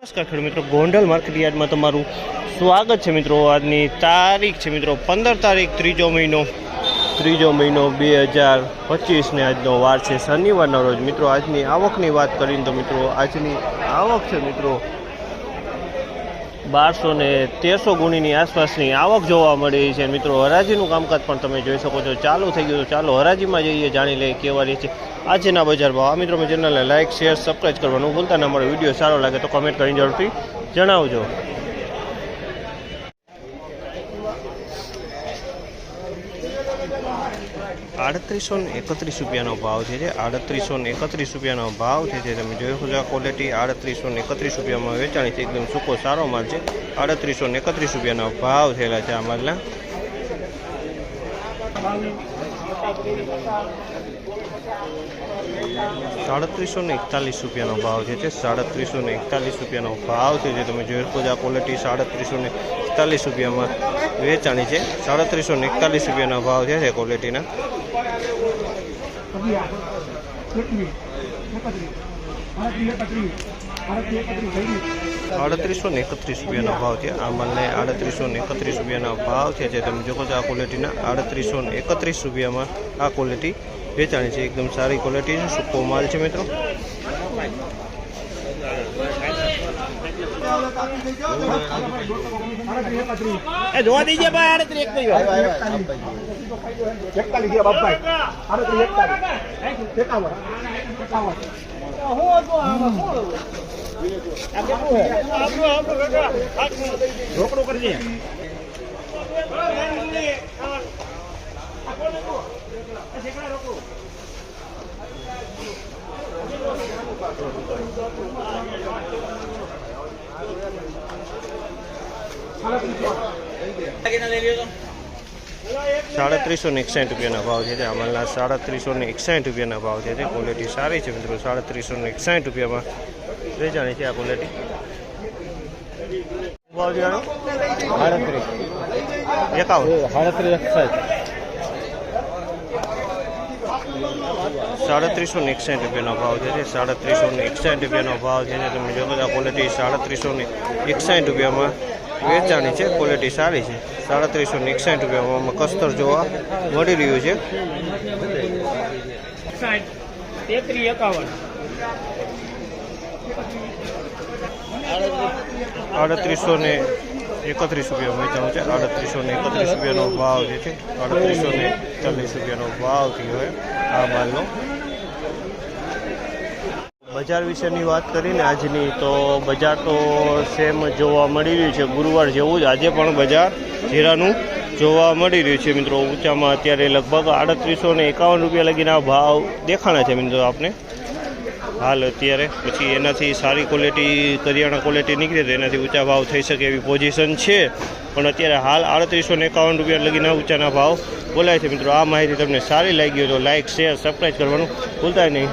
નમસ્કાર ખેડૂત મિત્રો, ગોંડલ માર્કેટ યાર્ડમાં તમારું સ્વાગત છે મિત્રો। આજની તારીખ છે મિત્રો 15 તારીખ ત્રીજો મહિનો 2025 ને આજનો વાર છે શનિવારના રોજ। મિત્રો આજની આવકની વાત કરીને તો મિત્રો આજની આવક છે મિત્રો 1200 ને 1300 ગુણીની આસપાસની આવક જોવા મળી છે મિત્રો। હરાજીનું કામકાજ પણ તમે જોઈ શકો છો ચાલુ થઈ ગયું। તો ચાલો હરાજીમાં જઈએ, જાણી લઈએ કેવા રહી છે આજના બજાર ભાવ। આ મિત્રો મેં ચેનલને લાઇક શેર સબસ્ક્રાઈબ કરવાનું ભૂલતા ના। અમારો વિડીયો સારો લાગે તો કમેન્ટ કરીને જરૂરથી જણાવજો। ₹3831 ભાવ છે। 3831 ભાવ છે જે તમે જોઈ શકો છો। ક્વોલિટી ₹3831 વેચાણી છે। એકદમ સૂકો સારો માલ છે। ₹3831 ભાવ થયેલા છે આ માલના। ₹3741 ભાવ છે। ₹3741 ભાવ છે જે તમે જોઈ શકો છો। આ ક્વોલિટી ₹3741 વેચાણી છે। ₹3741 ભાવ છે ક્વોલિટીના। ₹3831 ભાવ છે આ માલને। ₹3831 ભાવ છે જે તમે જોવો છો। આ ક્વોલિટીના ₹3831 આ ક્વોલિટી વેચાણી છે। એકદમ સારી ક્વોલિટી છે, સૂકો માલ છે મિત્રો। જોવા દીજે ભાઈ, 38 રોકડો કરજે। ₹3761 ભાવ છે આ માલના। ₹3761 ભાવ છે। ક્વોલિટી સારી છે મિત્રો। ₹3761 વેચાણી છે આ ક્વોલિટી। ભાવ છે 3761 ભાવ છે। ₹3761 ભાવ છે તમે જોવો છો। આ ક્વોલિટી ₹3761 વેચાણી છે। ક્વોલિટી સારી છે। ₹3761 કસ્તર જોવા મળી રહ્યું છે। ₹3831 વેચાણું છે। ₹3831 ભાવ જે છે। ₹3841 ભાવ થયો હોય આ માલનો। બજાર વિશેની વાત કરીને આજની તો બજાર તો સેમ જોવા મળી રહ્યું છે। ગુરુવાર જેવું જ આજે પણ બજાર જીરાનું જોવા મળી રહ્યું છે મિત્રો। ઊંચામાં અત્યારે લગભગ ₹3851 લગીના ભાવ દેખાણા છે મિત્રો આપને હાલ અત્યારે। પછી એનાથી સારી ક્વોલિટી કરિયાણા ક્વોલિટી નીકળે તો એનાથી ઊંચા ભાવ થઈ શકે એવી પોઝિશન છે। પણ અત્યારે હાલ ₹3851 લગીના ઊંચાના ભાવ બોલાય છે મિત્રો। આ માહિતી તમને સારી લાગી હોય તો લાઇક શેર સબસ્ક્રાઈબ કરવાનું ભૂલતા નહીં।